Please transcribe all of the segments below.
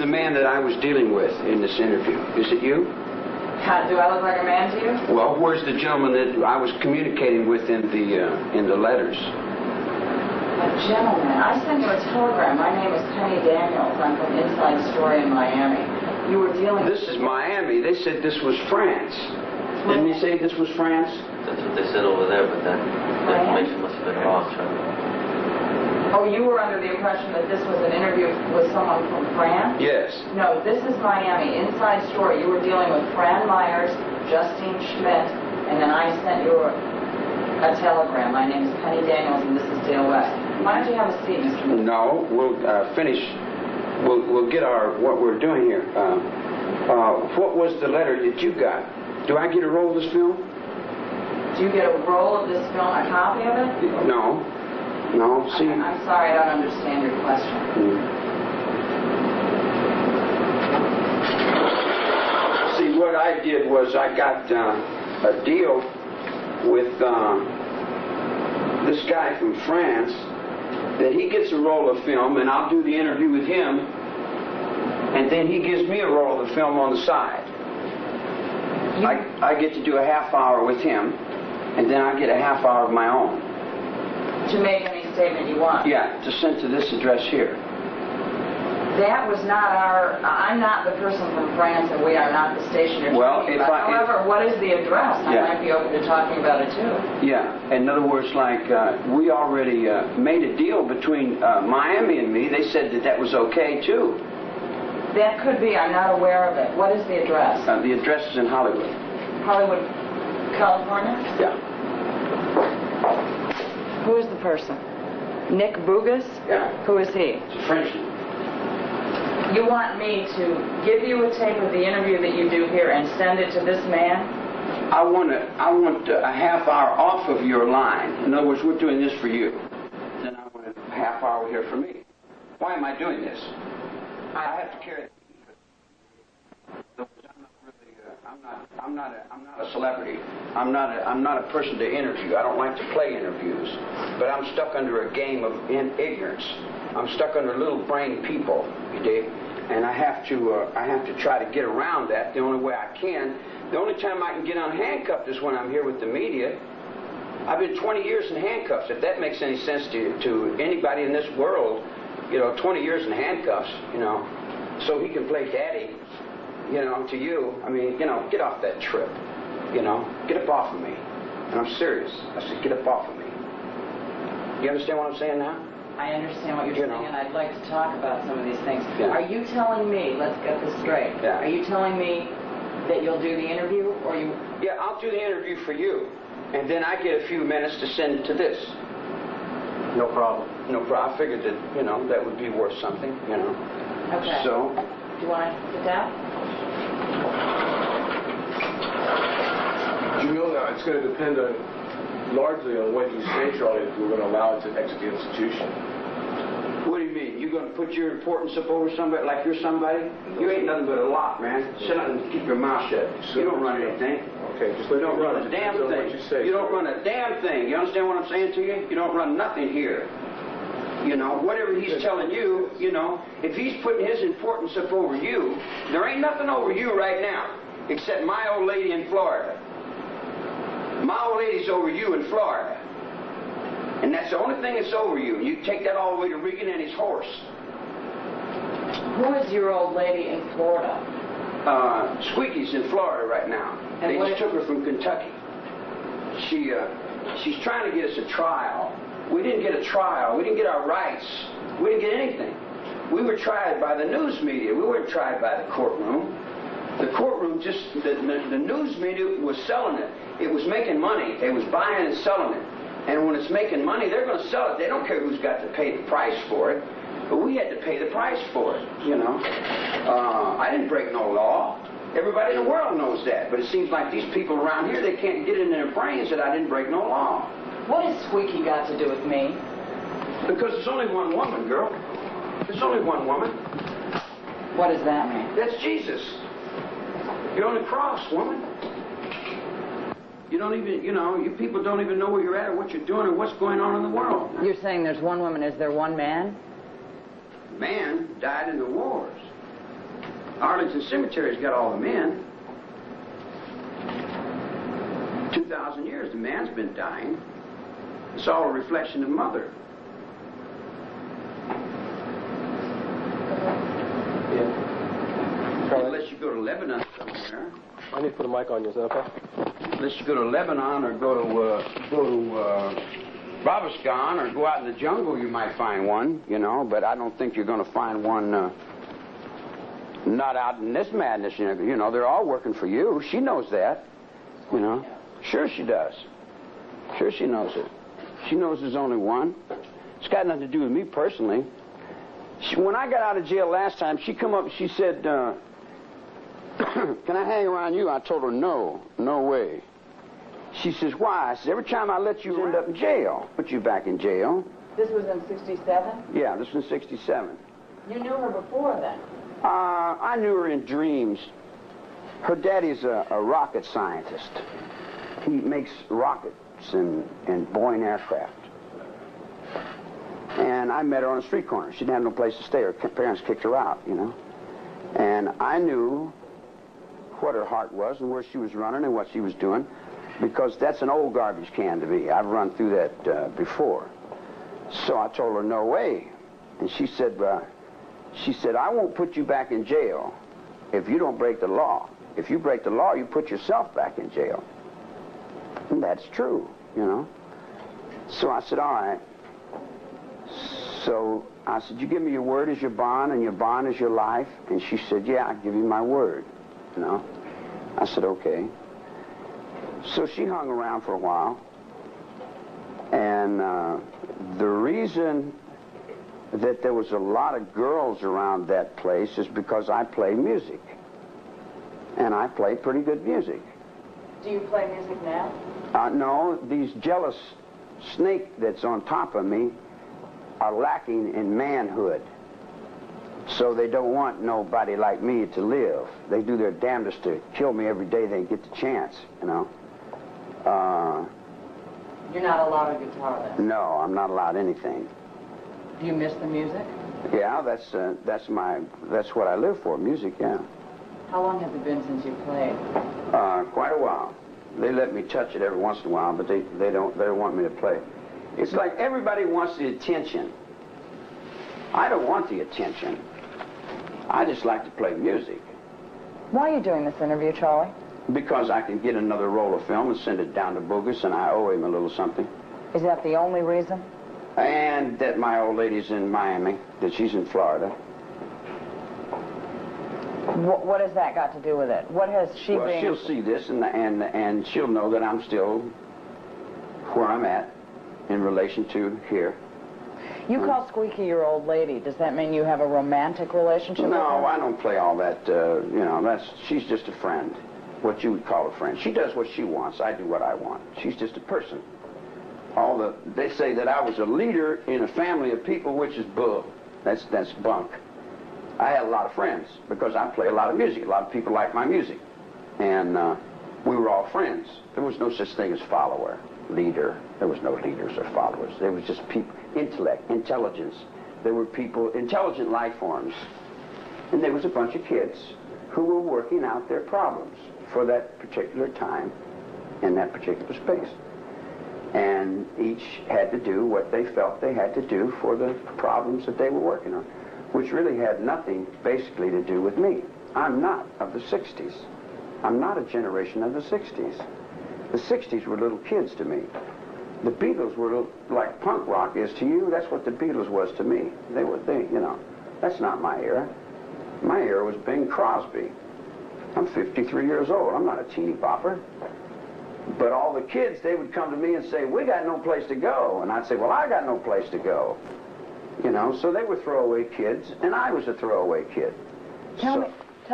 the man that I was dealing with in this interview? Is it you? Do I look like a man to you? Well, where's the gentleman that I was communicating with in the letters? A gentleman. I sent you a telegram. My name is Penny Daniels. I'm from Inside Story in Miami. You were dealing. This is Miami. They said this was France. Didn't he say this was France? That's what they said over there, but that information must have been wrong, Charlie. Oh, you were under the impression that this was an interview with someone from France? Yes. No, this is Miami. Inside Story. You were dealing with Fran Myers, Justine Schmidt, and then I sent you a telegram. My name is Penny Daniels, and this is Dale West. Why don't you have a seat, Mr. Miller? No, we'll finish. We'll get what we're doing here. What was the letter that you got? Do I get a roll of this film? Do you get a roll of this film, a copy of it? No. No, see... I'm sorry, I don't understand your question. See, what I did was I got a deal with this guy from France that he gets a roll of film and I'll do the interview with him, and then he gives me a roll of the film on the side. I get to do a half hour with him, and then I get a half hour of my own. To make any statement you want? Yeah, to send to this address here. That was not I'm not the person from France, and we are not the station you're talking about. However, what is the address? I might be open to talking about it too. Yeah, in other words, like, we already made a deal between Miami and me. They said that was okay too. That could be. I'm not aware of it. What is the address? The address is in Hollywood. Hollywood, California? Yeah. Who is the person? Nick Bugas? Yeah. Who is he? It's a Frenchman. You want me to give you a tape of the interview that you do here and send it to this man? I want a half hour off of your line. In other words, we're doing this for you. Then I want a half hour here for me. Why am I doing this? I have to carry it. I'm not a celebrity. I'm not a person to interview. I don't like to play interviews. But I'm stuck under a game of ignorance. I'm stuck under little brain people, you dig? And I have to try to get around that the only way I can. The only time I can get unhandcuffed is when I'm here with the media. I've been 20 years in handcuffs, if that makes any sense to anybody in this world. 20 years in handcuffs, so he can play daddy, to you. I mean, get off that trip, get up off of me. And I'm serious. I said, get up off of me. You understand what I'm saying now? I understand what you're saying, and I'd like to talk about some of these things. Yeah. Are you telling me, let's get this straight, Are you telling me that you'll do the interview, or you... Yeah, I'll do the interview for you, and then I get a few minutes to send it to this. No problem. No problem. I figured that, that would be worth something, Okay. So... Do you want to sit down? Jamil, it's going to depend largely on what you say, Charlie, if we're going to allow it to exit the institution. What do you mean? You're going to put your importance up over somebody like you're somebody? You ain't nothing but a lot, man. Sit down and keep your mouth shut. You don't run anything. Okay, just let you don't run a damn thing. You don't run a damn thing. You understand what I'm saying to you? You don't run nothing here. Whatever he's telling you, if he's putting his importance up over you, there ain't nothing over you right now, except my old lady in Florida. My old lady's over you in Florida. And that's the only thing that's over you. You take that all the way to Regan and his horse. Who is your old lady in Florida? Squeaky's in Florida right now. And they just took her from Kentucky. She's trying to get us a trial. We didn't get a trial. We didn't get our rights. We didn't get anything. We were tried by the news media. We weren't tried by the courtroom. The courtroom the news media was selling it. It was making money. They was buying and selling it. And when it's making money, they're going to sell it. They don't care who's got to pay the price for it. But we had to pay the price for it, I didn't break no law. Everybody in the world knows that. But it seems like these people around here, they can't get it in their brains that I didn't break no law. What has Squeaky got to do with me? Because there's only one woman, girl. There's only one woman. What does that mean? That's Jesus. You're on the cross, woman. You don't even, you people don't even know where you're at or what you're doing or what's going on in the world. You're saying there's one woman. Is there one man? Man died in the wars. Arlington Cemetery's got all the men. 2,000 years, the man's been dying. It's all a reflection of mother. Yeah. Unless you go to Lebanon somewhere. I need to put a mic on you, is that okay? Unless you go to Lebanon or go to Babaskan or go out in the jungle, you might find one, you know, but I don't think you're going to find one not out in this madness. You know, they're all working for you. She knows that, you know. Sure she does. Sure she knows it. She knows there's only one. It's got nothing to do with me personally. When I got out of jail last time, she come up, she said, can I hang around you? I told her, no way. She says, why? I said, every time I let you end up in jail. Put you back in jail. This was in 67? Yeah, this was in 67. You knew her before then? I knew her in dreams. Her daddy's a rocket scientist. He makes rockets and Boeing aircraft. And I met her on a street corner. She didn't have no place to stay. Her parents kicked her out, you know. And I knew what her heart was and where she was running and what she was doing, because that's an old garbage can to me. I've run through that before. So I told her, no way. And she said, I won't put you back in jail if you don't break the law. If you break the law, you put yourself back in jail. And that's true, you know. So I said, all right. So I said, you give me your word as your bond, and your bond is your life? And she said, yeah, I give you my word, you know. I said, okay. So she hung around for a while. And the reason that there was a lot of girls around that place is because I play music. And I play pretty good music. Do you play music now? No, these jealous snake that's on top of me are lacking in manhood. So they don't want nobody like me to live. They do their damnedest to kill me every day they get the chance, you know. You're not allowed a guitar then? No, I'm not allowed anything. Do you miss the music? Yeah, that's what I live for, music, yeah. How long has it been since you played? Quite a while. They let me touch it every once in a while, but they don't want me to play. It's like everybody wants the attention. I don't want the attention. I just like to play music. Why are you doing this interview, Charlie? Because I can get another roll of film and send it down to Bogus, and I owe him a little something. Is that the only reason? And that my old lady's in Miami, that she's in Florida. What has that got to do with it? What has she Well, been... she'll see this, and she'll know that I'm still where I'm at in relation to here. You call Squeaky your old lady. Does that mean you have a romantic relationship with her? No, I don't play all that, you know, she's just a friend, what you would call a friend. She does what she wants, I do what I want. She's just a person. They say that I was a leader in a family of people, which is bull. That's bunk. I had a lot of friends because I play a lot of music. A lot of people like my music. And we were all friends. There was no such thing as follower, leader. There was no leaders or followers. There was just people, intellect, intelligence. There were people, intelligent life forms. And there was a bunch of kids who were working out their problems for that particular time in that particular space. And each had to do what they felt they had to do for the problems that they were working on, which really had nothing basically to do with me. I'm not of the 60s. I'm not a generation of the 60s. The 60s were little kids to me. The Beatles were like punk rock is to you. That's what the Beatles was to me. You know, that's not my era. My era was Bing Crosby. I'm 53 years old. I'm not a teeny bopper. But all the kids, they would come to me and say, we got no place to go. And I'd say, well, I got no place to go. You know, so they were throwaway kids, and I was a throwaway kid. Tell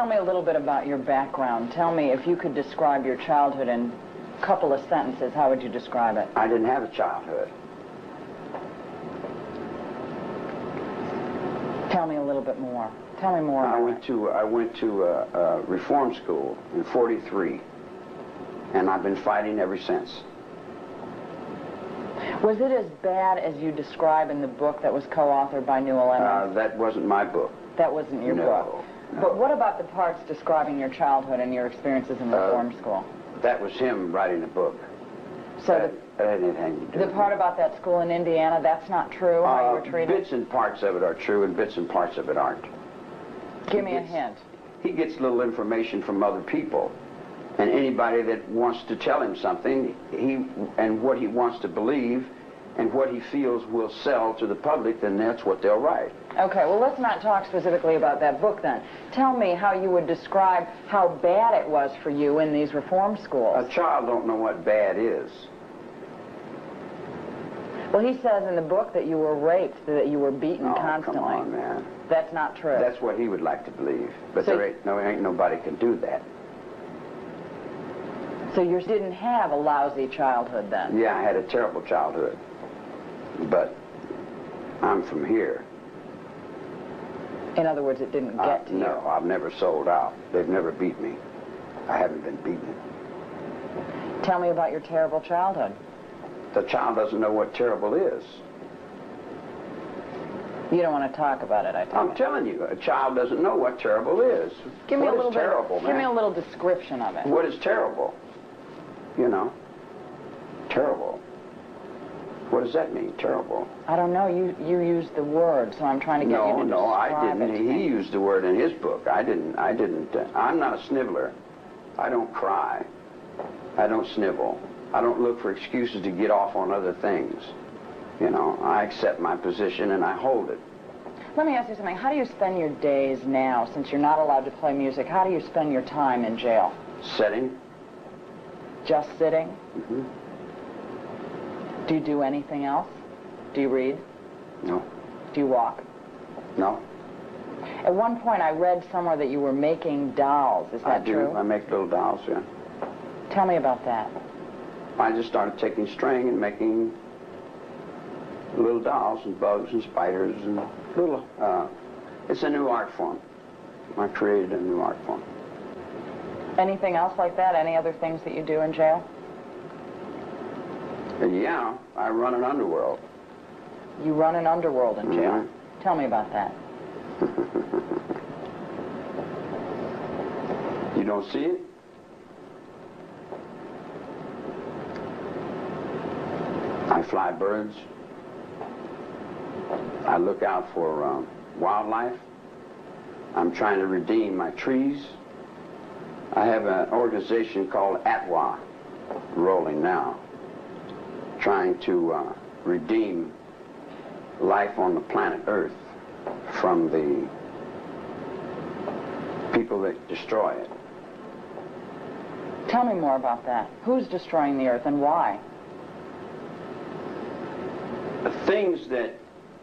me a little bit about your background. Tell me, if you could describe your childhood in a couple of sentences, how would you describe it? I didn't have a childhood. Tell me a little bit more. Tell me more. I went to reform school in '43, and I've been fighting ever since. Was it as bad as you describe in the book that was co-authored by Newell Emmons? That wasn't my book. That wasn't your book? But what about the parts describing your childhood and your experiences in reform school? That was him writing a book. So that had anything to do the with part it. about that school in Indiana, that's not true, how you were treated? Bits and parts of it are true, and bits and parts of it aren't. Give me a hint. He gets little information from other people, and anybody that wants to tell him something, and what he wants to believe, and what he feels will sell to the public, then that's what they'll write. Okay, well, let's not talk specifically about that book then. Tell me how you would describe how bad it was for you in these reform schools. A child don't know what bad is. Well, he says in the book that you were raped, that you were beaten constantly. Come on, man. That's not true. That's what he would like to believe, but So- there ain't nobody can do that. So you didn't have a lousy childhood then? Yeah, I had a terrible childhood, but I'm from here. In other words, it didn't get to you? No, I've never sold out. They've never beat me. I haven't been beaten. Tell me about your terrible childhood. The child doesn't know what terrible is. You don't want to talk about it, I tell you. I'm telling you, a child doesn't know what terrible is. Give me What a little is terrible, bit. Give me man? a little description of it. What is terrible? You know, terrible. What does that mean, terrible? I don't know. You used the word, so I'm trying to get you to No, I describe didn't. it to He me. used the word in his book. I didn't. I'm not a sniveler. I don't cry. I don't snivel. I don't look for excuses to get off on other things. You know, I accept my position and I hold it. Let me ask you something. How do you spend your days now, since you're not allowed to play music? How do you spend your time in jail? Setting. Just sitting? Mm-hmm. Do you do anything else? Do you read? No. Do you walk? No. At one point, I read somewhere that you were making dolls. Is that I do. true? I make little dolls, yeah. Tell me about that. I just started taking string and making little dolls and bugs and spiders and little, it's a new art form. I created a new art form. Anything else like that? Any other things that you do in jail? Yeah, I run an underworld. You run an underworld in jail. Mhm. Tell me about that. You don't see it? I fly birds. I look out for wildlife. I'm trying to redeem my trees. I have an organization called ATWA rolling now, trying to redeem life on the planet Earth from the people that destroy it. Tell me more about that. Who's destroying the earth and why? The things that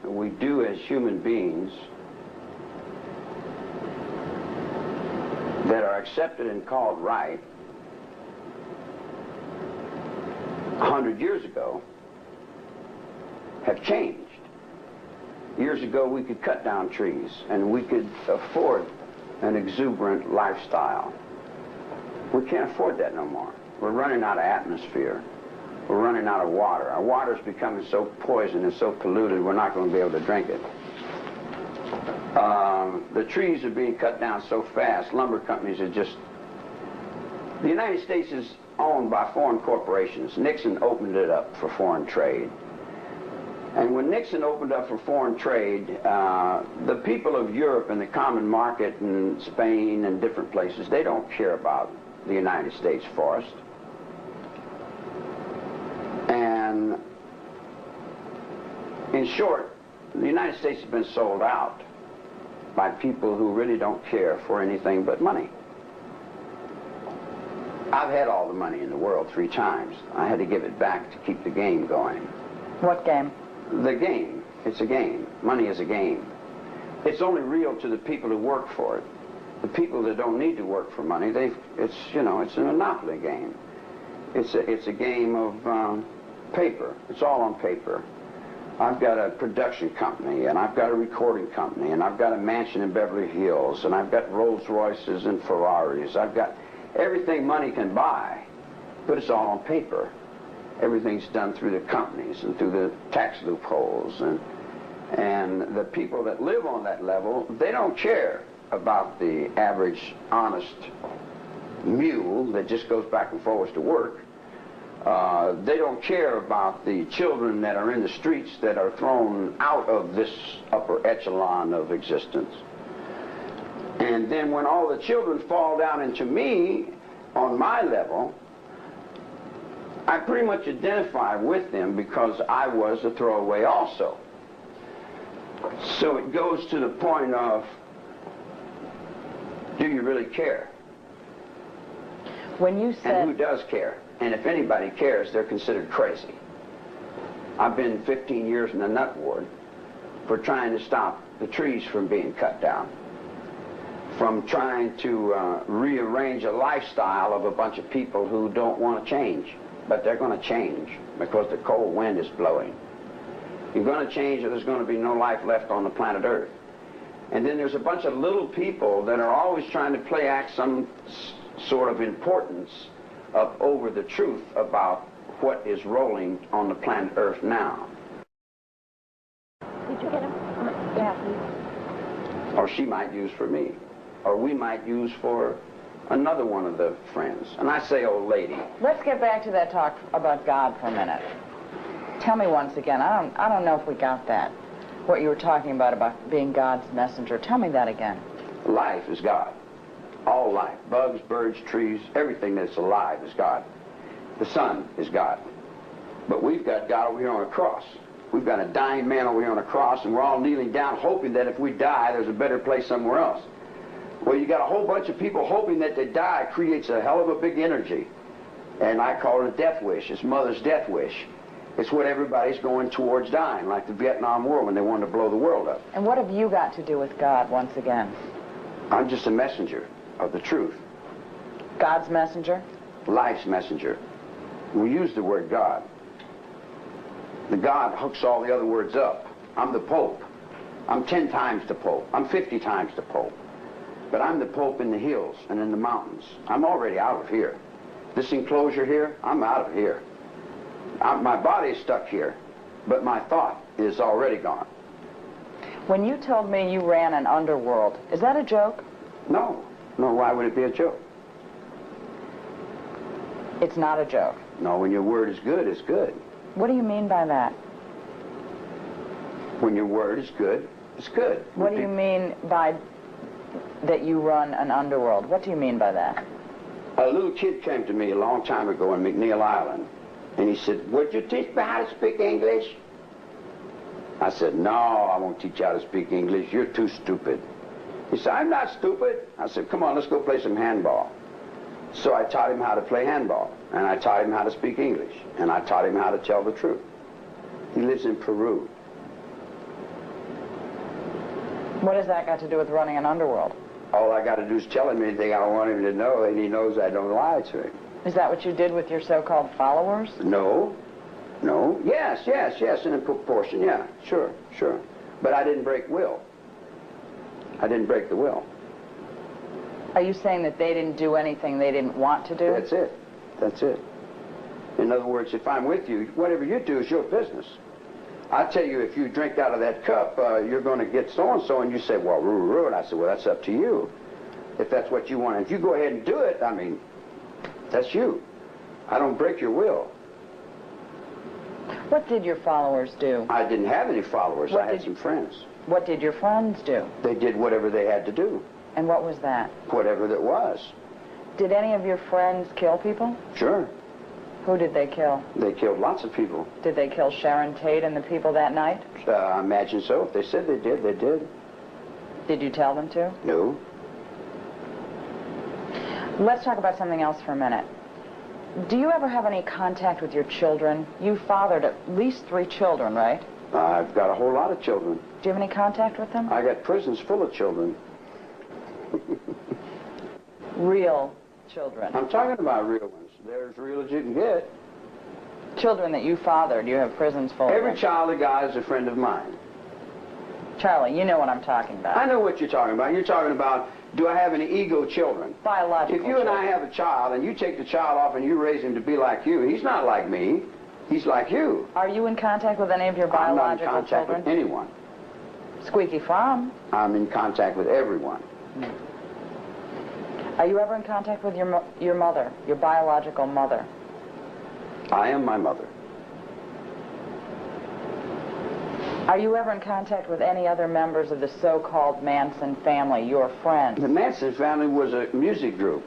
we do as human beings that are accepted and called right 100 years ago have changed. Years ago we could cut down trees and we could afford an exuberant lifestyle. We can't afford that no more. We're running out of atmosphere. We're running out of water. Our water's becoming so poisoned and so polluted we're not going to be able to drink it. The trees are being cut down so fast. Lumber companies are just... The United States is owned by foreign corporations. Nixon opened it up for foreign trade. And when Nixon opened up for foreign trade, the people of Europe and the common market and Spain and different places, they don't care about the United States forest. And in short, the United States has been sold out by people who really don't care for anything but money. I've had all the money in the world 3 times. I had to give it back to keep the game going. What game? The game. It's a game. Money is a game. It's only real to the people who work for it. The people that don't need to work for money, it's a monopoly game. It's a game of paper. It's all on paper. I've got a production company, and I've got a recording company, and I've got a mansion in Beverly Hills, and I've got Rolls Royces and Ferraris. I've got everything money can buy, but it's all on paper. Everything's done through the companies and through the tax loopholes, and the people that live on that level, they don't care about the average honest mule that just goes back and forwards to work. They don't care about the children that are in the streets that are thrown out of this upper echelon of existence. And then when all the children fall down into me, on my level, I pretty much identify with them because I was a throwaway also. So it goes to the point of, do you really care? When you said... And who does care? And if anybody cares, they're considered crazy. I've been 15 years in the nut ward for trying to stop the trees from being cut down, from trying to rearrange a lifestyle of a bunch of people who don't want to change. But they're going to change because the cold wind is blowing. You're going to change or there's going to be no life left on the planet Earth. And then there's a bunch of little people that are always trying to play act some sort of importance over the truth about what is rolling on the planet Earth now. Did you get him? Yeah, please. Or she might use for me. Or we might use for another one of the friends. And I say old lady. Let's get back to that talk about God for a minute. Tell me once again, I don't know if we got that. What you were talking about being God's messenger. Tell me that again. Life is God. All life. Bugs, birds, trees, everything that's alive is God. The sun is God. But we've got God over here on a cross. We've got a dying man over here on a cross, and we're all kneeling down hoping that if we die, there's a better place somewhere else. Well, you got a whole bunch of people hoping that they die creates a hell of a big energy. And I call it a death wish. It's mother's death wish. It's what everybody's going towards dying, like the Vietnam War when they wanted to blow the world up. And what have you got to do with God once again? I'm just a messenger of the truth. God's messenger? Life's messenger. We use the word God. The God hooks all the other words up. I'm the Pope. I'm 10 times the Pope. I'm 50 times the Pope. But I'm the Pope in the hills and in the mountains. I'm already out of here. This enclosure here, I'm out of here. My body is stuck here, but my thought is already gone. When you told me you ran an underworld, is that a joke? No. No, why would it be a joke? It's not a joke. No, when your word is good, it's good. What do you mean by that? When your word is good, it's good. What do you mean by that you run an underworld? What do you mean by that? A little kid came to me a long time ago in McNeil Island, and he said, "Would you teach me how to speak English?" I said, "No, I won't teach you how to speak English. You're too stupid." He said, "I'm not stupid." I said, "Come on, let's go play some handball." So I taught him how to play handball, and I taught him how to speak English, and I taught him how to tell the truth. He lives in Peru. What has that got to do with running an underworld? All I got to do is tell him anything I want him to know, and he knows I don't lie to him. Is that what you did with your so-called followers? No. No. Yes, in a proportion, yeah, sure. But I didn't break will. I didn't break the will. Are you saying that they didn't do anything they didn't want to do? That's it. In other words, if I'm with you, whatever you do is your business. I tell you, if you drink out of that cup, you're going to get so-and-so, and you say, "Well, roo." And I said, "Well, that's up to you. If that's what you want. If you go ahead and do it, I mean, that's you. I don't break your will." What did your followers do? I didn't have any followers. I had some friends. What did your friends do? They did whatever they had to do. And what was that? Whatever that was. Did any of your friends kill people? Sure. Who did they kill? They killed lots of people. Did they kill Sharon Tate and the people that night? I imagine so. If they said they did, they did. Did you tell them to? No. Let's talk about something else for a minute. Do you ever have any contact with your children? You fathered at least 3 children, right? I've got a whole lot of children. Do you have any contact with them? I got prisons full of children. Real children. I'm talking about real ones. They're as real as you can get. Children that you fathered, you have prisons full of Every them. child of God is a friend of mine. Charlie, you know what I'm talking about. I know what you're talking about. You're talking about, do I have any ego children? Biological If you and I children. have a child and you take the child off and you raise him to be like you, he's not like me. He's like you. Are you in contact with any of your biological I'm not in contact children? with anyone. Squeaky Farm. I'm in contact with everyone. Are you ever in contact with your mother, your biological mother? I am my mother. Are you ever in contact with any other members of the so-called Manson family, your friends? The Manson Family was a music group.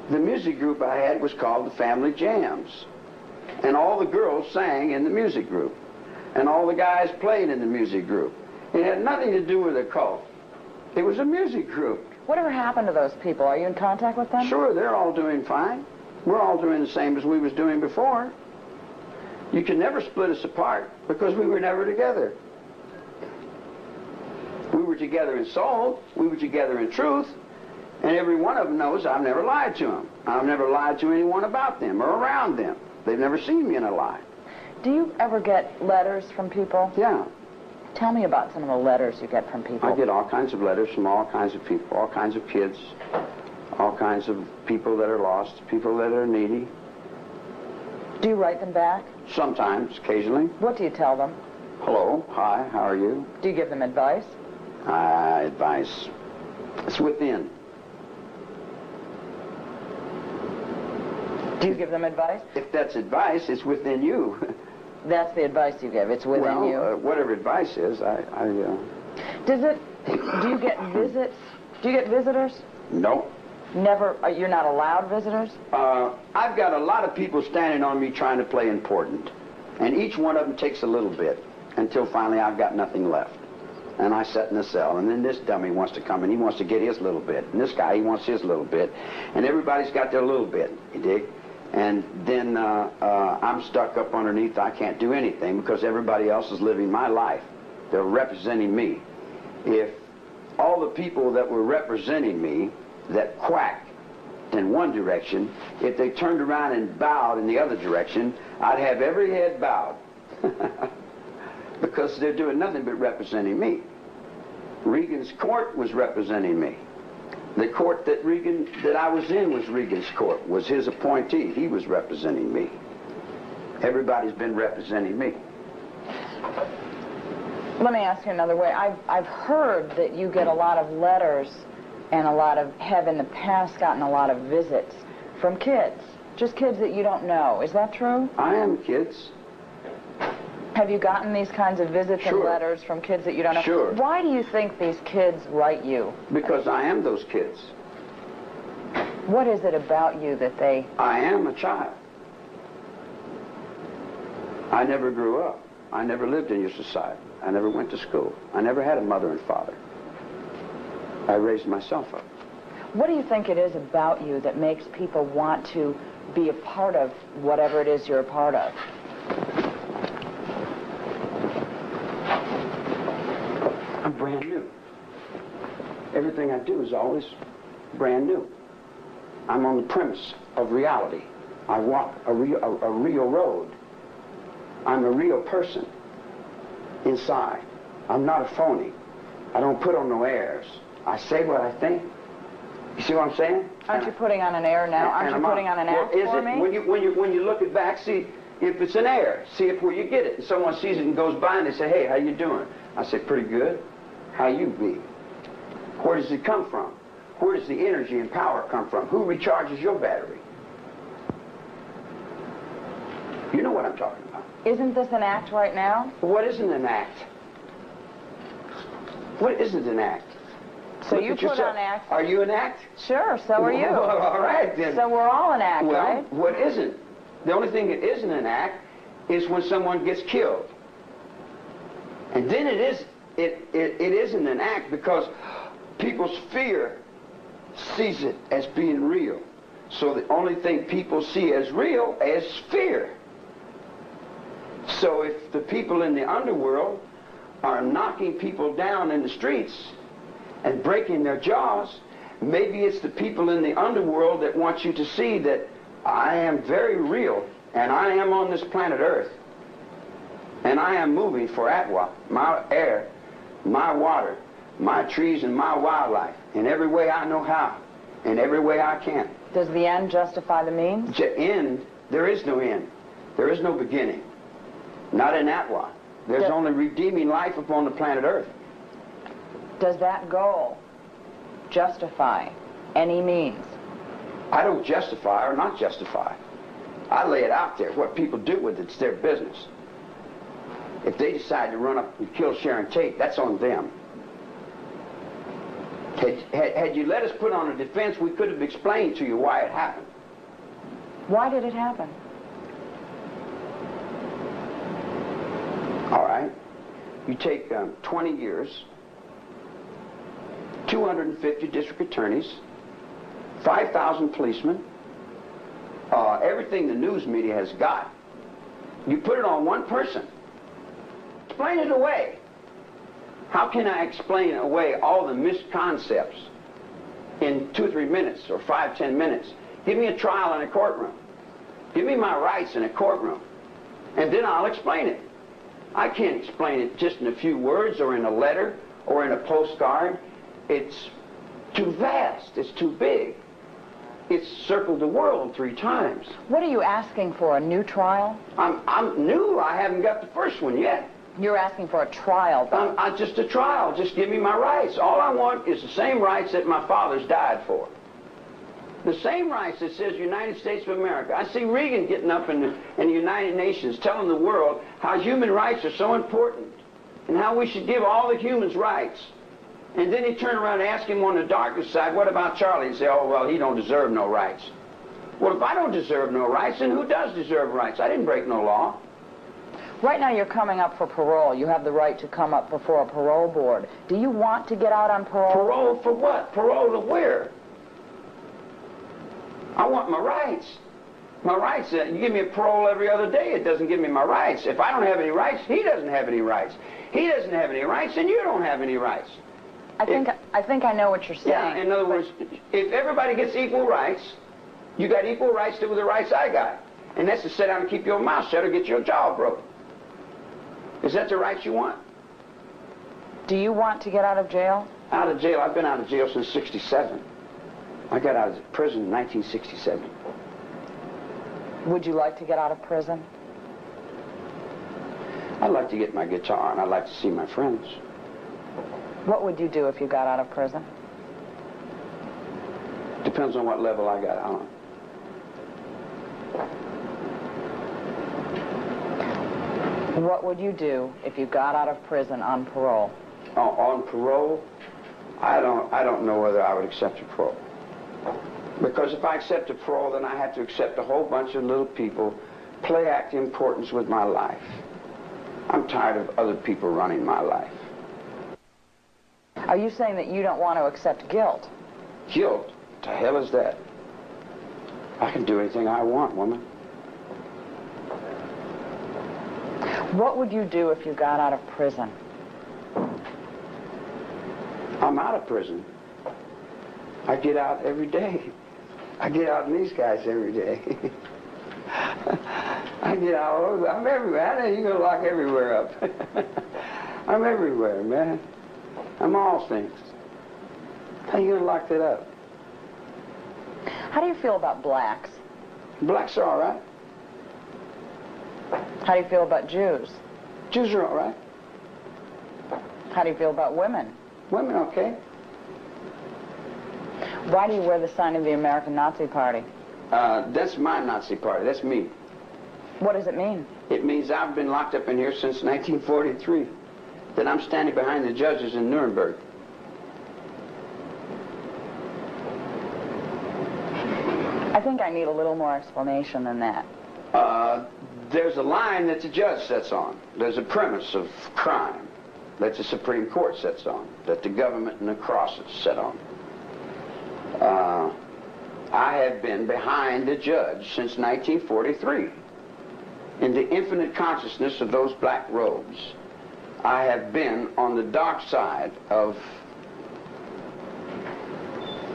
The music group I had was called the Family Jams. And all the girls sang in the music group. And all the guys played in the music group. It had nothing to do with a cult. It was a music group. Whatever happened to those people? Are you in contact with them? Sure, they're all doing fine. We're all doing the same as we was doing before. You can never split us apart because we were never together. We were together in soul, we were together in truth, and every one of them knows I've never lied to them. I've never lied to anyone about them or around them. They've never seen me in a lie. Do you ever get letters from people? Yeah. Tell me about some of the letters you get from people. I get all kinds of letters from all kinds of people, all kinds of kids, all kinds of people that are lost, people that are needy. Do you write them back? Sometimes, occasionally. What do you tell them? Hello, hi, how are you? Do you give them advice? Advice. It's within. Do you give them advice? If that's advice, it's within you. That's the advice you give. It's within you. Whatever advice is, Do you get visits? Do you get visitors? No. Never. You're not allowed visitors? I've got a lot of people standing on me trying to play important. And each one of them takes a little bit until finally I've got nothing left. And I sit in the cell, and then this dummy wants to come and he wants to get his little bit. And this guy, he wants his little bit. And everybody's got their little bit, you dig? And then I'm stuck up underneath. I can't do anything because everybody else is living my life. They're representing me. If all the people that were representing me that quacked in one direction, if they turned around and bowed in the other direction, I'd have every head bowed. Because they're doing nothing but representing me. Reagan's court was representing me. The court that I was in was Reagan's court, was his appointee. He was representing me. Everybody's been representing me. Let me ask you another way. I've heard that you get a lot of letters and have in the past gotten a lot of visits from kids. Just kids that you don't know. Is that true? I am kids. Have you gotten these kinds of visits and Sure. letters from kids that you don't know? Sure. Why do you think these kids write you? Because I am those kids. What is it about you that they... I am a child. I never grew up. I never lived in your society. I never went to school. I never had a mother and father. I raised myself up. What do you think it is about you that makes people want to be a part of whatever it is you're a part of? I'm brand new. Everything I do is always brand new. I'm on the premise of reality. I walk a real road. I'm a real person inside. I'm not a phony. I don't put on no airs. I say what I think. You see what I'm saying? Aren't you putting on an air now? Aren't you putting on an act for me? When you look it back, see if it's an air. See if where you get it. And someone sees it and goes by and they say, hey, how you doing? I say, pretty good. How you be? Where does it come from? Where does the energy and power come from? Who recharges your battery? You know what I'm talking about. Isn't this an act right now? What isn't an act? What isn't an act? So Look you at put yourself. on act? Are you an act? Sure, so are you. All right, then. So we're all an act, well, right? What isn't? The only thing that isn't an act is when someone gets killed. And then it isn't an act because people's fear sees it as being real. So the only thing people see as real is fear. So if the people in the underworld are knocking people down in the streets and breaking their jaws, maybe it's the people in the underworld that want you to see that I am very real and I am on this planet Earth and I am moving for Atwa, my air, my water, my trees and my wildlife in every way I know how, in every way I can. Does the end justify the means? End, there is no end. There is no beginning. Not in Atwa. There's only redeeming life upon the planet Earth. Does that goal justify any means. I don't justify or not justify. I lay it out there. What people do with it's their business. If they decide to run up and kill Sharon Tate, that's on them. Had you let us put on a defense, we could have explained to you why it happened. Why did it happen? All right. You take 20 years, 250 district attorneys, 5,000 policemen, everything the news media has got. You put it on one person. Explain it away. How can I explain away all the misconcepts in 2 or 3 minutes or 5, 10 minutes? Give me a trial in a courtroom. Give me my rights in a courtroom. And then I'll explain it. I can't explain it just in a few words or in a letter or in a postcard. It's too vast. It's too big. It's circled the world 3 times. What are you asking for, a new trial? I'm new. I haven't got the first one yet. You're asking for a trial, though. Just a trial. Just give me my rights. All I want is the same rights that my fathers died for. The same rights that says United States of America. I see Reagan getting up in the United Nations telling the world how human rights are so important and how we should give all the humans rights. And then he turned around and asked him on the darker side, what about Charlie? He'd say, oh, well, he don't deserve no rights. Well, if I don't deserve no rights, then who does deserve rights? I didn't break no law. Right now you're coming up for parole. You have the right to come up before a parole board. Do you want to get out on parole? Parole for what? Parole to where? I want my rights. My rights, you give me a parole every other day, it doesn't give me my rights. If I don't have any rights, he doesn't have any rights. He doesn't have any rights, and you don't have any rights. I think I know what you're saying. Yeah, in other words, if everybody gets equal rights, you got equal rights to the rights I got. And that's to sit down and keep your mouth shut or get your jaw broke. Is that the rights you want? Do you want to get out of jail? Out of jail? I've been out of jail since '67. I got out of prison in 1967. Would you like to get out of prison? I'd like to get my guitar, and I'd like to see my friends. What would you do if you got out of prison? Depends on what level I got on. What would you do if you got out of prison on parole? On parole, I don't know whether I would accept a parole. Because if I accept a parole, then I have to accept a whole bunch of little people play act importance with my life. I'm tired of other people running my life. Are you saying that you don't want to accept guilt? Guilt? What the hell is that? I can do anything I want, woman. What would you do if you got out of prison? I'm out of prison. I get out every day. I get out in these guys every day. I get out all over. I'm everywhere. I know you're going to lock everywhere up. I'm everywhere, man. I'm all things. How you going to lock that up? How do you feel about blacks? Blacks are all right. How do you feel about Jews? Jews are all right. How do you feel about women? Women, okay. Why do you wear the sign of the American Nazi Party? That's my Nazi party. That's me. What does it mean? It means I've been locked up in here since 1943. That I'm standing behind the judges in Nuremberg. I think I need a little more explanation than that. There's a line that the judge sets on. There's a premise of crime that the Supreme Court sets on, that the government and the crosses set on. I have been behind the judge since 1943. In the infinite consciousness of those black robes, I have been on the dark side of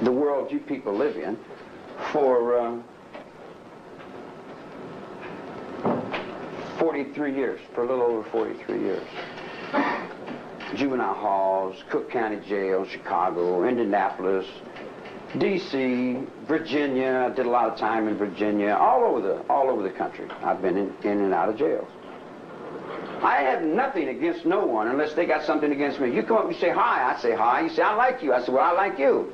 the world you people live in for 43 years, for a little over 43 years. Juvenile halls, Cook County Jail, Chicago, Indianapolis, D.C., Virginia. I did a lot of time in Virginia, all over the country. I've been in and out of jails. I have nothing against no one unless they got something against me. You come up and say hi, I say hi. You say I like you, I say well I like you.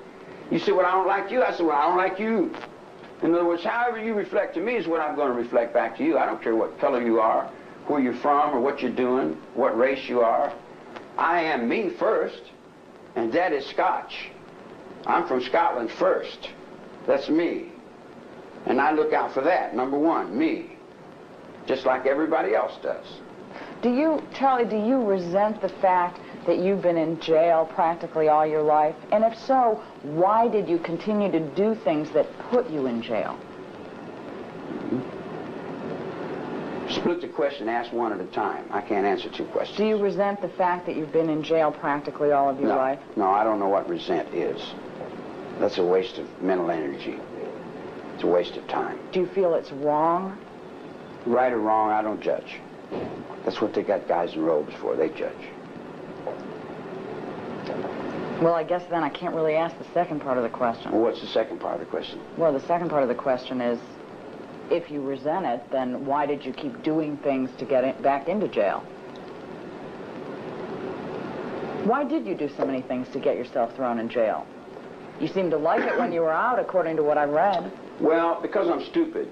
You say, well, I don't like you. I said, well, I don't like you. In other words, however you reflect to me is what I'm going to reflect back to you. I don't care what color you are, where you're from, or what you're doing, what race you are. I am me first, and that is Scotch. I'm from Scotland first. That's me. And I look out for that, number one, me. Just like everybody else does. Do you, Charlie, do you resent the fact that you've been in jail practically all your life? And if so, why did you continue to do things that put you in jail? Split the question, ask one at a time. I can't answer two questions. Do you resent the fact that you've been in jail practically all of your life? No, I don't know what resent is. That's a waste of mental energy. It's a waste of time. Do you feel it's wrong? Right or wrong, I don't judge. That's what they got guys in robes for. They judge. Well, I guess then I can't really ask the second part of the question. Well, what's the second part of the question? Well, the second part of the question is, if you resent it, then why did you keep doing things to get back into jail? Why did you do so many things to get yourself thrown in jail? You seemed to like it when you were out, according to what I read. Well, because I'm stupid.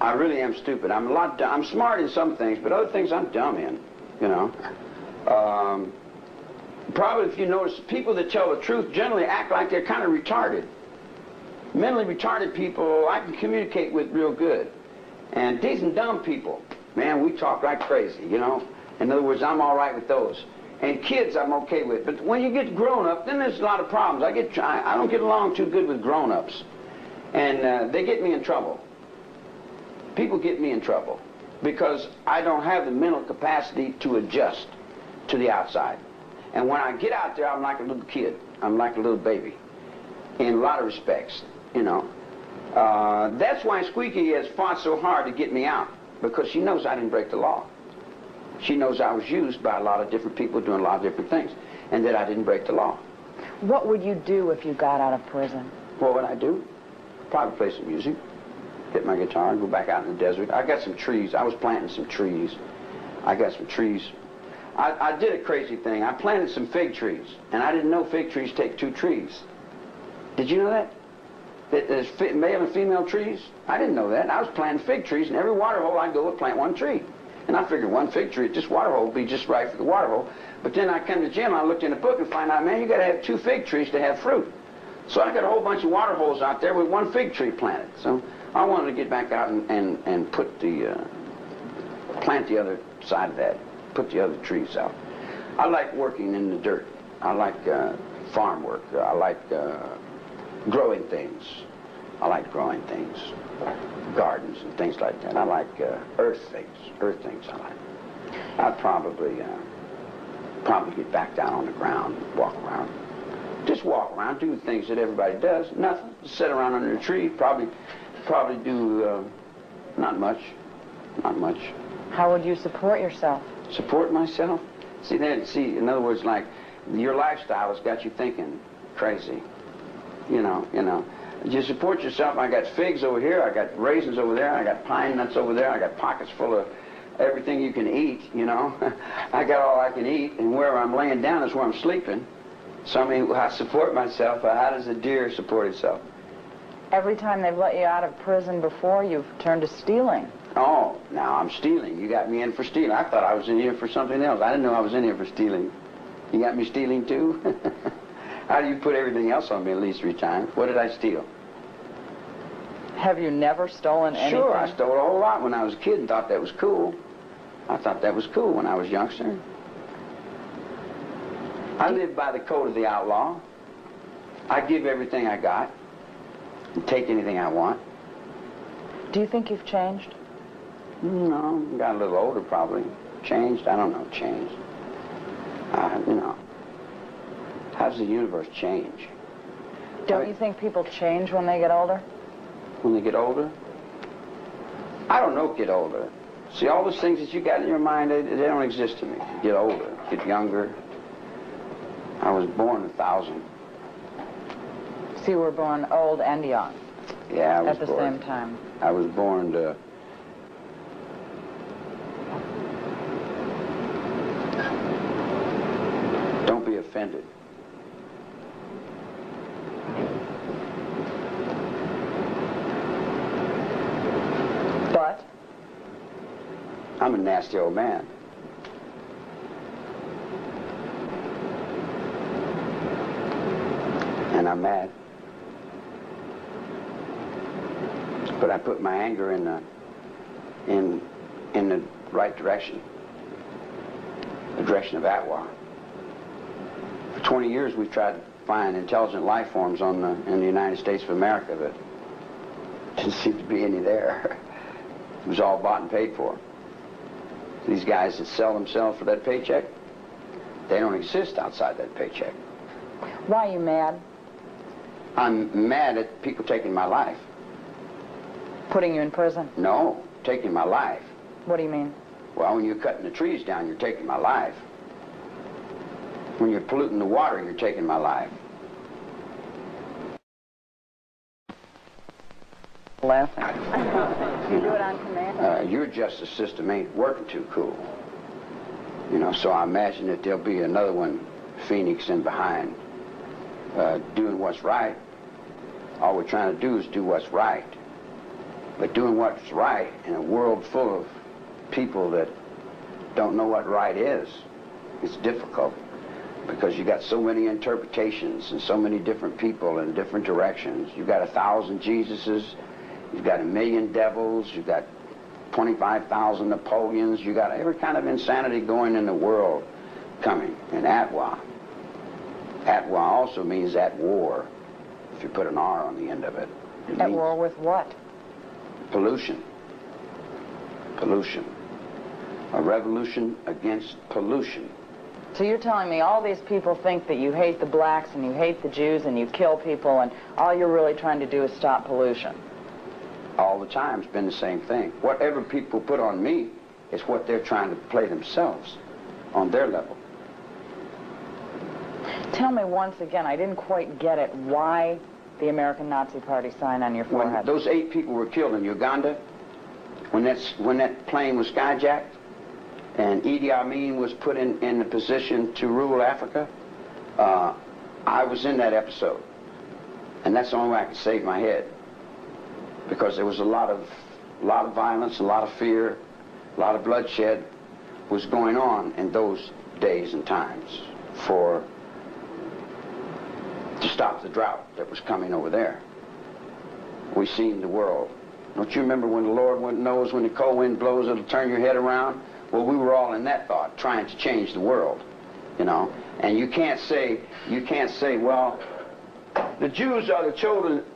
I really am stupid. I'm smart in some things, but other things I'm dumb in, you know. Probably, if you notice, people that tell the truth generally act like they're kind of retarded. Mentally retarded people I can communicate with real good. And decent dumb people, man, we talk like crazy, you know. In other words, I'm all right with those. And kids I'm okay with. But when you get grown up, then there's a lot of problems. I don't get along too good with grown-ups. And they get me in trouble. People get me in trouble because I don't have the mental capacity to adjust to the outside. And when I get out there, I'm like a little kid. I'm like a little baby in a lot of respects, you know. That's why Squeaky has fought so hard to get me out, because she knows I didn't break the law. She knows I was used by a lot of different people doing a lot of different things, and that I didn't break the law. What would you do if you got out of prison? What would I do? Probably play some music, get my guitar, and go back out in the desert. I got some trees. I was planting some trees. I got some trees. I did a crazy thing. I planted some fig trees, and I didn't know fig trees take 2 trees. Did you know that? That there's male and female trees? I didn't know that. And I was planting fig trees, and every water hole I go would plant 1 tree. And I figured 1 fig tree at this water hole would be just right for the water hole. But then I come to jail, and I looked in the book and find out, man, you got to have 2 fig trees to have fruit. So I got a whole bunch of water holes out there with 1 fig tree planted. So I wanted to get back out and put plant the other side of that, put the other trees out. I like working in the dirt. I like farm work. I like growing things. I like growing things, gardens and things like that. I like earth things I like. I'd probably get back down on the ground, walk around. Just walk around, do the things that everybody does. Nothing. Just sit around under a tree. Probably do not much. Not much. How would you support yourself? Support myself? See, in other words, like, your lifestyle has got you thinking crazy. You know. You support yourself. I got figs over here. I got raisins over there. I got pine nuts over there. I got pockets full of everything you can eat, you know. I got all I can eat, and where I'm laying down is where I'm sleeping. So, I mean, I support myself. How does a deer support itself? Every time they've let you out of prison before, you've turned to stealing. Oh, now I'm stealing. You got me in for stealing. I thought I was in here for something else. I didn't know I was in here for stealing. You got me stealing, too? How do you put everything else on me at least 3 times? What did I steal? Have you never stolen anything? Sure, I stole a whole lot when I was a kid and thought that was cool. I thought that was cool when I was a youngster. I live by the code of the outlaw. I give everything I got and take anything I want. Do you think you've changed? No, got a little older probably. Changed? I don't know, changed. You know, how does the universe change? Don't you think people change when they get older? When they get older? I don't know, get older. See, all those things that you got in your mind, they don't exist to me. Get older, get younger. I was born 1000. So you were born old and young? Yeah, I was at the born, same time. I was born to... Don't be offended. I'm a nasty old man. And I'm mad. But I put my anger in the right direction. The direction of Atwa. For 20 years we've tried to find intelligent life forms in the United States of America, but didn't seem to be any there. It was all bought and paid for. These guys that sell themselves for that paycheck, they don't exist outside that paycheck. Why are you mad? I'm mad at people taking my life. Putting you in prison? No, taking my life. What do you mean? Well, when you're cutting the trees down, you're taking my life. When you're polluting the water, you're taking my life. Laughing. You do it on command? Your justice system ain't working too cool. You know, so I imagine that there'll be another one Phoenix in behind. Doing what's right. All we're trying to do is do what's right. But doing what's right in a world full of people that don't know what right is difficult, because you got so many interpretations and so many different people in different directions. You've got 1,000 Jesuses, you've got 1,000,000 devils, you've got 25,000 Napoleons, you got every kind of insanity going in the world coming. And Atwa also means at war, if you put an R on the end of it. At war with what? Pollution. Pollution. A revolution against pollution. So you're telling me all these people think that you hate the blacks and you hate the Jews and you kill people, and all you're really trying to do is stop pollution? All the time it's been the same thing. Whatever people put on me is what they're trying to play themselves on their level. Tell me once again, I didn't quite get it, why the American Nazi Party sign on your When forehead? those 8 people were killed in Uganda, when that plane was skyjacked, and Idi Amin was put in the position to rule Africa, I was in that episode. And that's the only way I could save my head. Because there was a lot of violence, a lot of fear, a lot of bloodshed was going on in those days and times to stop the drought that was coming over there. We seen the world. Don't you remember when the Lord knows when the cold wind blows, it'll turn your head around? Well, we were all in that thought, trying to change the world, you know. And you can't say, well, the Jews are the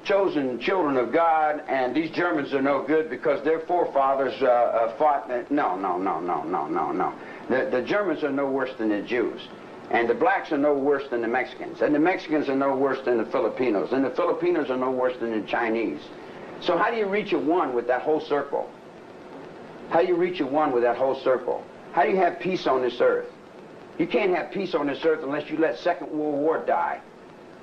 chosen children of God, and these Germans are no good because their forefathers fought. No. The Germans are no worse than the Jews. And the blacks are no worse than the Mexicans. And the Mexicans are no worse than the Filipinos. And the Filipinos are no worse than the Chinese. So how do you reach a one with that whole circle? How do you reach a one with that whole circle? How do you have peace on this earth? You can't have peace on this earth unless you let Second World War die.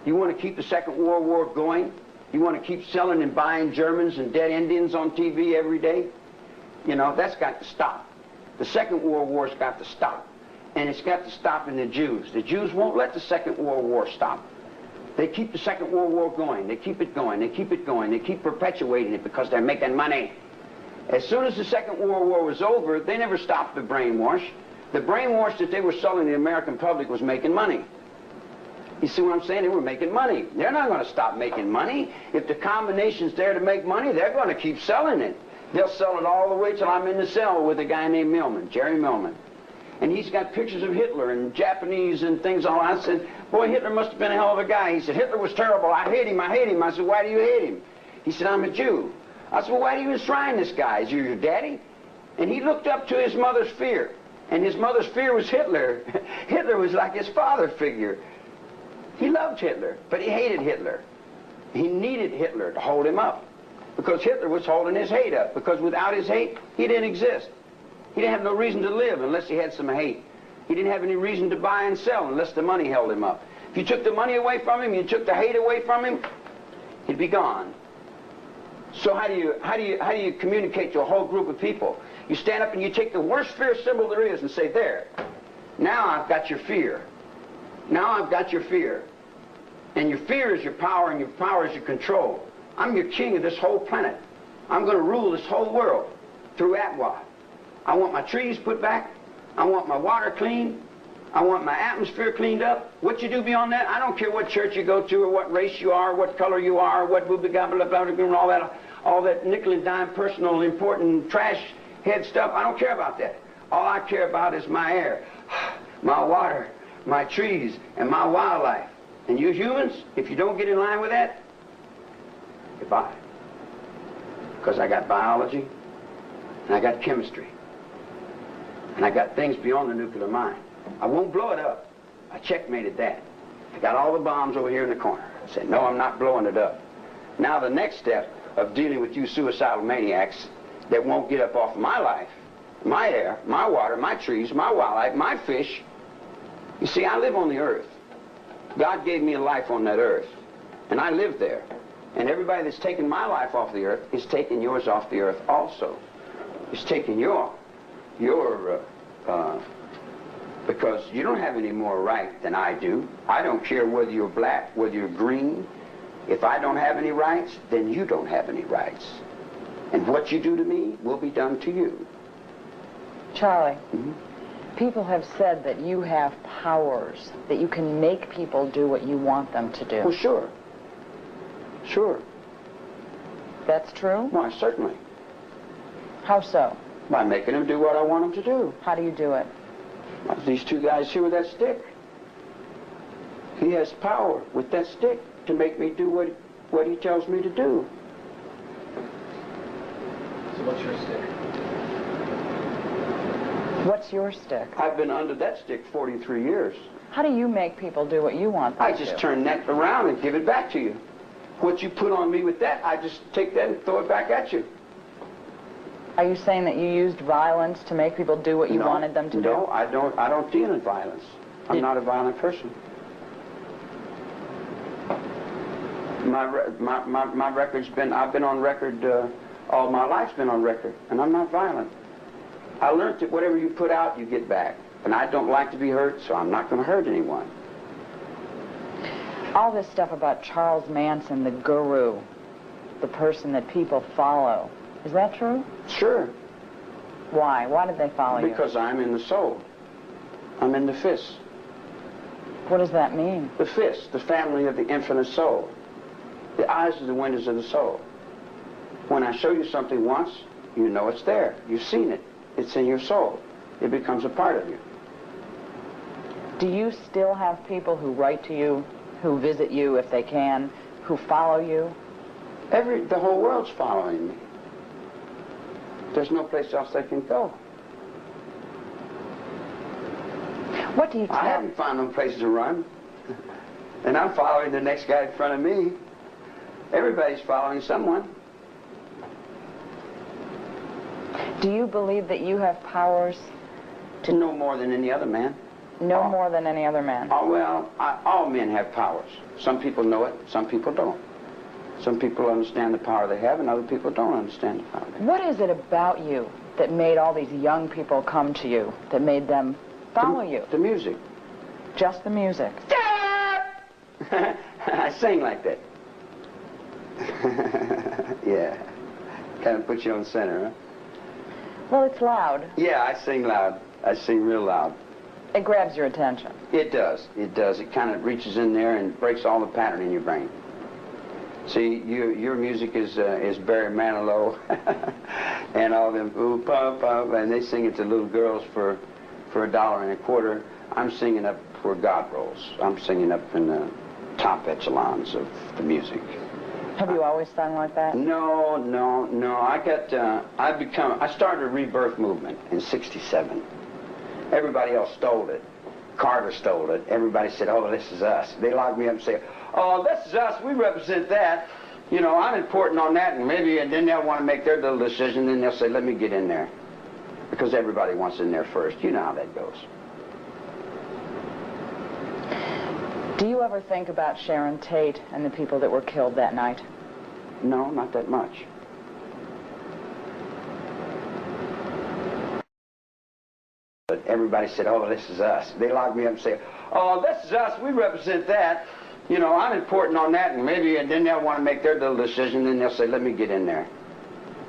You want to keep the Second World War going? You want to keep selling and buying Germans and dead Indians on TV every day? You know, that's got to stop. The Second World War's got to stop. And it's got to stop in the Jews. The Jews won't let the Second World War stop. They keep the Second World War going. They keep it going. They keep it going. They keep perpetuating it because they're making money. As soon as the Second World War was over, they never stopped the brainwash. The brainwash that they were selling the American public was making money. You see what I'm saying? They were making money. They're not going to stop making money. If the combination's there to make money, they're going to keep selling it. They'll sell it all the way till I'm in the cell with a guy named Millman, Jerry Millman. And he's got pictures of Hitler and Japanese and things all that. I said, boy, Hitler must have been a hell of a guy. He said, Hitler was terrible. I hate him. I hate him. I said, why do you hate him? He said, I'm a Jew. I said, well, why do you enshrine this guy? Is he your daddy? And he looked up to his mother's fear. And his mother's fear was Hitler. Hitler was like his father figure. He loved Hitler, but he hated Hitler. He needed Hitler to hold him up, because Hitler was holding his hate up, because without his hate, he didn't exist. He didn't have no reason to live unless he had some hate. He didn't have any reason to buy and sell unless the money held him up. If you took the money away from him, you took the hate away from him, he'd be gone. So how do you communicate to a whole group of people? You stand up and you take the worst fear symbol there is and say, there, now I've got your fear. Now I've got your fear. And your fear is your power, and your power is your control. I'm your king of this whole planet. I'm going to rule this whole world through Atwa. I want my trees put back. I want my water clean. I want my atmosphere cleaned up. What you do beyond that, I don't care what church you go to or what race you are, what color you are, what blah, blah, blah, blah, blah, blah, all that nickel and dime personal important trash head stuff. I don't care about that. All I care about is my air, my water, my trees, and my wildlife. And you humans, if you don't get in line with that, goodbye. Because I got biology, and I got chemistry, and I got things beyond the nuclear mind. I won't blow it up. I checkmated that. I got all the bombs over here in the corner. I said, no, I'm not blowing it up. Now the next step of dealing with you suicidal maniacs that won't get up off my life, my air, my water, my trees, my wildlife, my fish. You see, I live on the earth. God gave me a life on that earth, and I live there. And everybody that's taken my life off the earth is taking yours off the earth also. It's taking because you don't have any more right than I do. I don't care whether you're black, whether you're green. If I don't have any rights, then you don't have any rights. And what you do to me will be done to you. Charlie, people have said that you have powers, that you can make people do what you want them to do. Well, sure. Sure. That's true? Why, certainly. How so? By making them do what I want them to do. How do you do it? Like these two guys here with that stick. He has power with that stick to make me do what he tells me to do. So what's your stick? What's your stick? I've been under that stick 43 years. How do you make people do what you want them to do? I just turn that around and give it back to you. What you put on me with that, I just take that and throw it back at you. Are you saying that you used violence to make people do what you wanted them to do? No, I don't deal in violence. I'm not a violent person. My record's been, I've been on record, all my life's been on record, and I'm not violent. I learned that whatever you put out, you get back. And I don't like to be hurt, so I'm not going to hurt anyone. All this stuff about Charles Manson, the guru, the person that people follow, is that true? Sure. Why? Why did they follow you? Because I'm in the soul. I'm in the fist. What does that mean? The fist, the family of the infinite soul. The eyes are the windows of the soul. When I show you something once, you know it's there. You've seen it. It's in your soul. It becomes a part of you. Do you still have people who write to you, who visit you if they can, who follow you? The whole world's following me. There's no place else they can go. What do you tell? I haven't found no place to run. And I'm following the next guy in front of me. Everybody's following someone. Do you believe that you have powers to know more than any other man? No more than any other man. Oh, well, all men have powers. Some people know it, some people don't. Some people understand the power they have, and other people don't understand the power they have. What is it about you that made all these young people come to you, that made them follow you? The music. Just the music? I sing like that. Yeah. Kind of put you on center, huh? Well, it's loud. Yeah, I sing loud. I sing real loud. It grabs your attention. It does. It does. It kind of reaches in there and breaks all the pattern in your brain. See, your music is Barry Manilow and all them ooh pop pop, and they sing it to little girls for $1.25. I'm singing up where God rolls. I'm singing up in the top echelons of the music. Have you always sung like that? No. I started a rebirth movement in '67. Everybody else stole it. Carter stole it. Everybody said, oh, this is us. They locked me up and say, oh, this is us. We represent that. You know, I'm important on that, and then they'll want to make their little decision, and then they'll say, let me get in there. Because everybody wants in there first. You know how that goes. Do you ever think about Sharon Tate and the people that were killed that night? No, not that much. But everybody said, oh, this is us. They locked me up and say, oh, this is us. We represent that. You know, I'm important on that, and then they'll want to make their little decision, and then they'll say, let me get in there.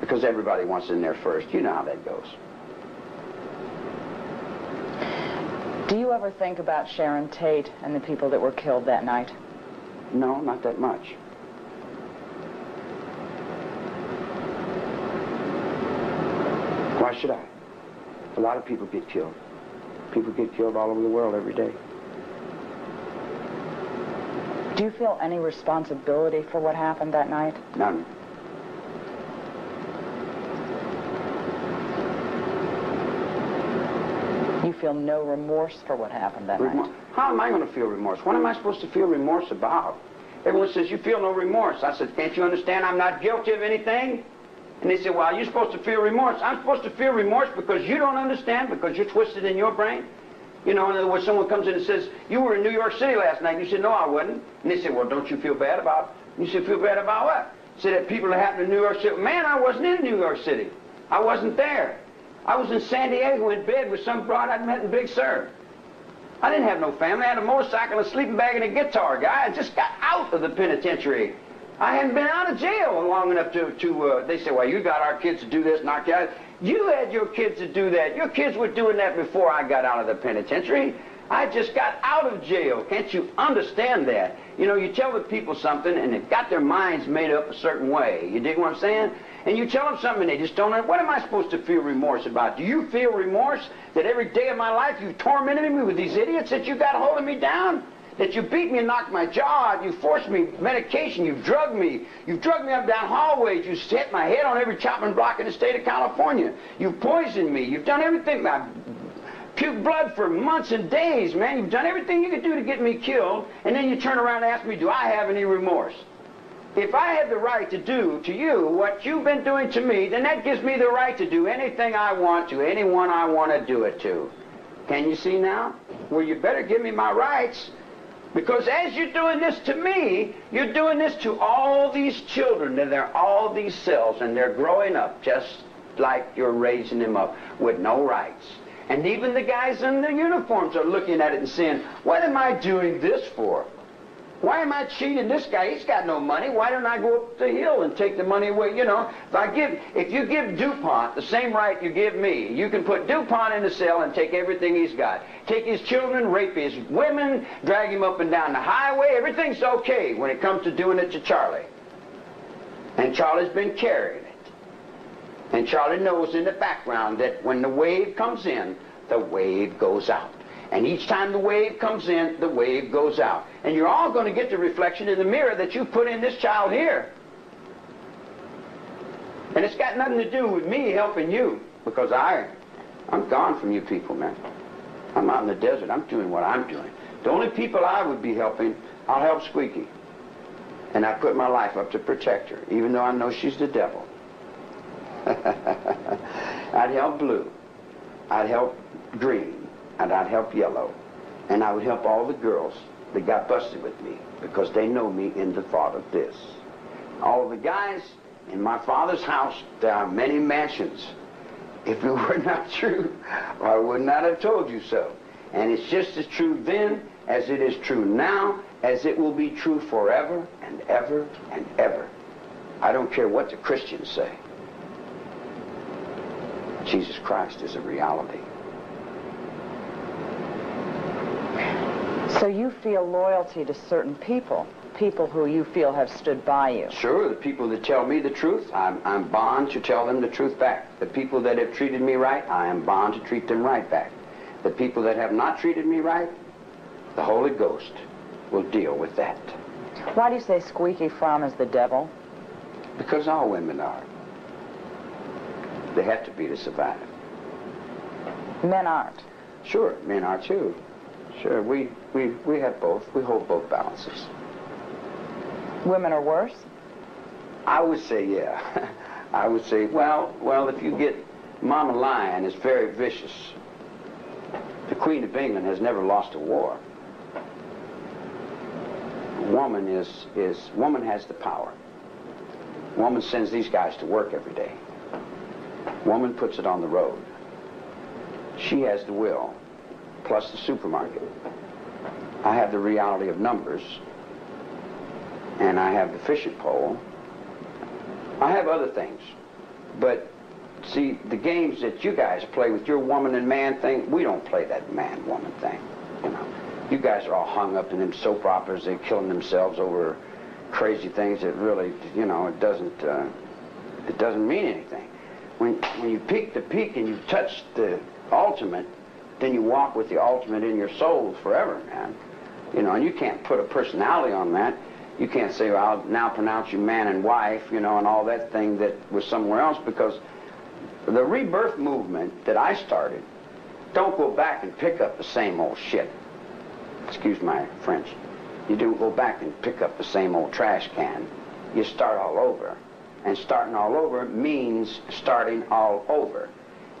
Because everybody wants in there first. You know how that goes. Do you ever think about Sharon Tate and the people that were killed that night? No, not that much. Why should I? A lot of people get killed. People get killed all over the world every day. Do you feel any responsibility for what happened that night? None. You feel no remorse for what happened that night? How am I going to feel remorse? What am I supposed to feel remorse about? Everyone says, you feel no remorse. I said, can't you understand I'm not guilty of anything? And they said, well, you're supposed to feel remorse. I'm supposed to feel remorse because you don't understand, because you're twisted in your brain? You know, in other words, someone comes in and says, you were in New York City last night. And you said, no, I wasn't. And they said, well, don't you feel bad about it? You said, feel bad about what? Said that people that happened in New York City. Man, I wasn't in New York City. I wasn't there. I was in San Diego in bed with some broad I'd met in Big Sur. I didn't have no family. I had a motorcycle, a sleeping bag, and a guitar guy. I just got out of the penitentiary. I hadn't been out of jail long enough to they say, well, you got our kids to do this and our kids. You had your kids to do that. Your kids were doing that before I got out of the penitentiary. I just got out of jail. Can't you understand that? You know, you tell the people something and they've got their minds made up a certain way. You dig what I'm saying? And you tell them something and they just don't know. What am I supposed to feel remorse about? Do you feel remorse that every day of my life you tormented me with these idiots, that you got holding me down? That you beat me and knocked my jaw out, you forced me medication, you've drugged me up down hallways, you hit my head on every chopping block in the state of California. You've poisoned me, you've done everything. I puked blood for months and days, man. You've done everything you could do to get me killed, and then you turn around and ask me, do I have any remorse? If I had the right to do to you what you've been doing to me, then that gives me the right to do anything I want to, anyone I want to do it to. Can you see now? Well, you better give me my rights. Because as you're doing this to me, you're doing this to all these children, and they're all these cells, and they're growing up just like you're raising them up with no rights. And even the guys in the uniforms are looking at it and saying, what am I doing this for? Why am I cheating this guy? He's got no money. Why don't I go up the hill and take the money away? You know, if you give DuPont the same right you give me, you can put DuPont in the cell and take everything he's got. Take his children, rape his women, drag him up and down the highway. Everything's okay when it comes to doing it to Charlie. And Charlie's been carrying it. And Charlie knows in the background that when the wave comes in, the wave goes out. And each time the wave comes in, the wave goes out. And you're all going to get the reflection in the mirror that you put in this child here. And it's got nothing to do with me helping you, because I'm gone from you people, man. I'm out in the desert. I'm doing what I'm doing. The only people I would be helping, I'll help Squeaky. And I put my life up to protect her, even though I know she's the devil. I'd help Blue. I'd help Green. And I'd help Yellow. And I would help all the girls that got busted with me, because they know me in the thought of this. All of the guys in my father's house, there are many mansions. If it were not true, I would not have told you so. And it's just as true then as it is true now, as it will be true forever and ever and ever. I don't care what the Christians say. Jesus Christ is a reality. So you feel loyalty to certain people, people who you feel have stood by you? Sure, the people that tell me the truth, I'm bound to tell them the truth back. The people that have treated me right, I am bound to treat them right back. The people that have not treated me right, the Holy Ghost will deal with that. Why do you say Squeaky Fromm is the devil? Because all women are. They have to be to survive. Men aren't. Sure, men are too. Sure, we have both. We hold both balances. Women are worse? I would say, yeah. I would say, well, if you get Mama Lion is very vicious. The Queen of England has never lost a war. Woman woman has the power. Woman sends these guys to work every day. Woman puts it on the road. She has the will, plus the supermarket. I have the reality of numbers, and I have the fishing pole. I have other things, but See, the games that you guys play with your woman and man thing, we don't play that man-woman thing, you know. You guys are all hung up in them soap operas. They're killing themselves over crazy things that really, you know, it doesn't mean anything. When you peak the peak and you touch the ultimate, then you walk with the ultimate in your soul forever, man. You know, and you can't put a personality on that. You can't say, well, I'll now pronounce you man and wife, you know, and all that thing that was somewhere else, because the rebirth movement that I started, don't go back and pick up the same old shit. Excuse my French. You don't go back and pick up the same old trash can. You start all over. And starting all over means starting all over.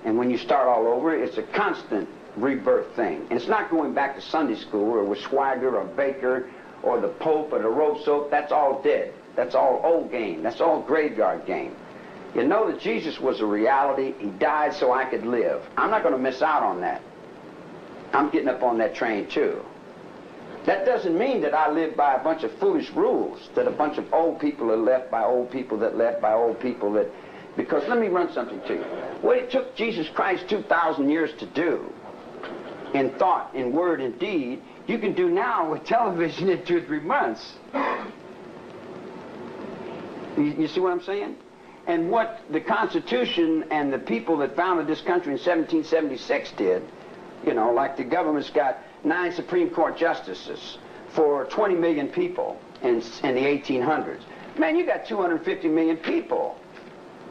And when you start all over, it's a constant rebirth thing. And it's not going back to Sunday school or with Swagger or Baker or the Pope or the rope soap. That's all dead. That's all old game. That's all graveyard game. You know that Jesus was a reality. He died so I could live. I'm not going to miss out on that. I'm getting up on that train too. That doesn't mean that I live by a bunch of foolish rules, that a bunch of old people are left by old people that left by old people that... Because let me run something to you. What it took Jesus Christ 2,000 years to do, in thought, in word, and deed, you can do now with television in 2 or 3 months. You see what I'm saying? And what the Constitution and the people that founded this country in 1776 did, you know, like the government's got 9 Supreme Court justices for 20 million people in the 1800s. Man, you got 250 million people.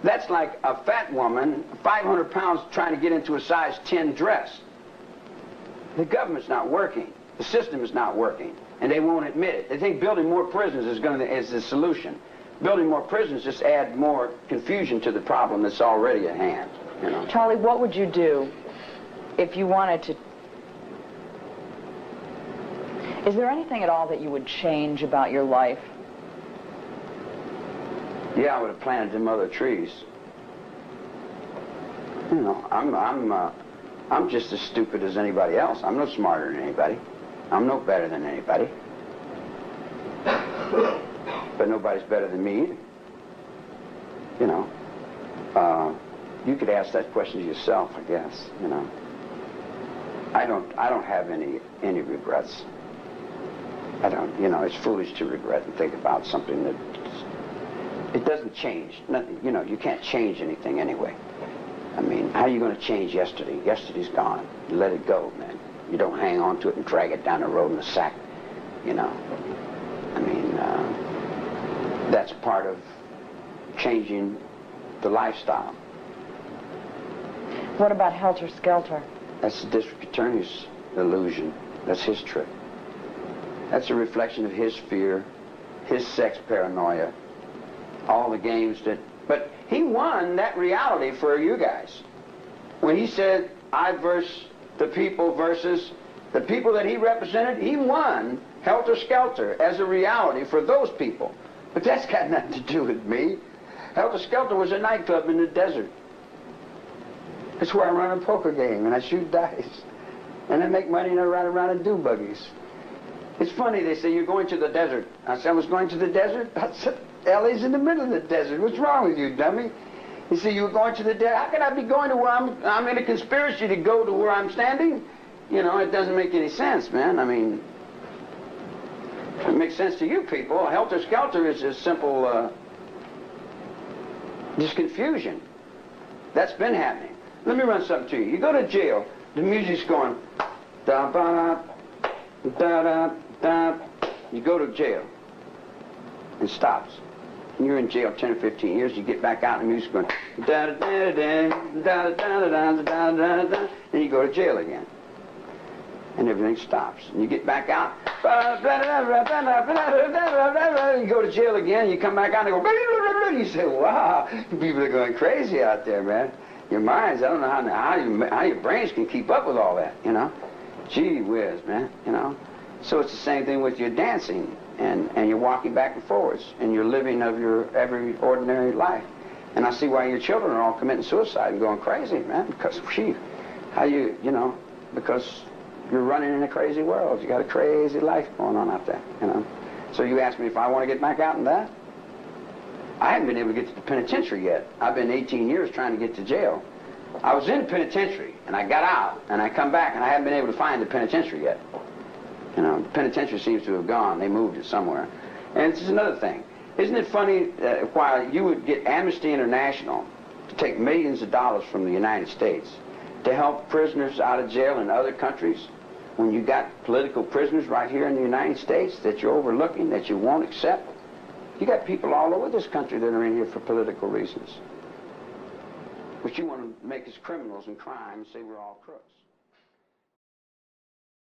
That's like a fat woman, 500 pounds, trying to get into a size 10 dress. The government's not working. The system is not working, and they won't admit it. They think building more prisons is the solution. Building more prisons just add more confusion to the problem that's already at hand. You know. Charlie, what would you do if you wanted to? Is there anything at all that you would change about your life? Yeah, I would have planted them other trees. You know, I'm just as stupid as anybody else. I'm no smarter than anybody. I'm no better than anybody. But nobody's better than me either. You know, you could ask that question to yourself, I guess. You know, I don't have any regrets. I don't. You know, it's foolish to regret and think about something that it doesn't change. Nothing. You know, you can't change anything anyway. I mean, how are you going to change yesterday? Yesterday's gone. You let it go, man. You don't hang on to it and drag it down the road in a sack. You know, I mean, that's part of changing the lifestyle. What about Helter Skelter? That's the district attorney's illusion. That's his trick. That's a reflection of his fear, his sex paranoia, all the games that... But he won that reality for you guys. When he said, I versus the people versus the people that he represented, he won Helter Skelter as a reality for those people. But that's got nothing to do with me. Helter Skelter was a nightclub in the desert. That's where I run a poker game and I shoot dice. And I make money and I ride around and do buggies. It's funny, they say, you're going to the desert. I said, I was going to the desert? I said, LA's in the middle of the desert. What's wrong with you, dummy? You see, you were going to the desert. How can I be going to where I'm in a conspiracy to go to where I'm standing? You know, it doesn't make any sense, man. I mean, it makes sense to you people. Helter Skelter is just simple, just confusion. That's been happening. Let me run something to you. You go to jail, the music's going, da-ba-da, da-da, da. You go to jail. It stops. And you're in jail 10 or 15 years, you get back out and the music's going, da-da-da-da, da-da-da-da, da-da-da-da, and you go to jail again. And everything stops. And you get back out, you go to jail again, you come back out and go, you say, wow, people are going crazy out there, man. Your minds, I don't know how your brains can keep up with all that, you know. Gee whiz, man, you know. So it's the same thing with your dancing, and you're walking back and forwards, and you're living of your every ordinary life. And I see why your children are all committing suicide and going crazy, man, because, gee, you know, because you're running in a crazy world. You got a crazy life going on out there, you know. So you ask me if I want to get back out in that? I haven't been able to get to the penitentiary yet. I've been 18 years trying to get to jail. I was in the penitentiary, and I got out, and I come back, and I haven't been able to find the penitentiary yet. You know, the penitentiary seems to have gone. They moved it somewhere. And this is another thing. Isn't it funny while you would get Amnesty International to take millions of dollars from the United States to help prisoners out of jail in other countries, when you got political prisoners right here in the United States that you're overlooking, that you won't accept? You got people all over this country that are in here for political reasons, which you want to make us criminals and crime and say we're all crooks.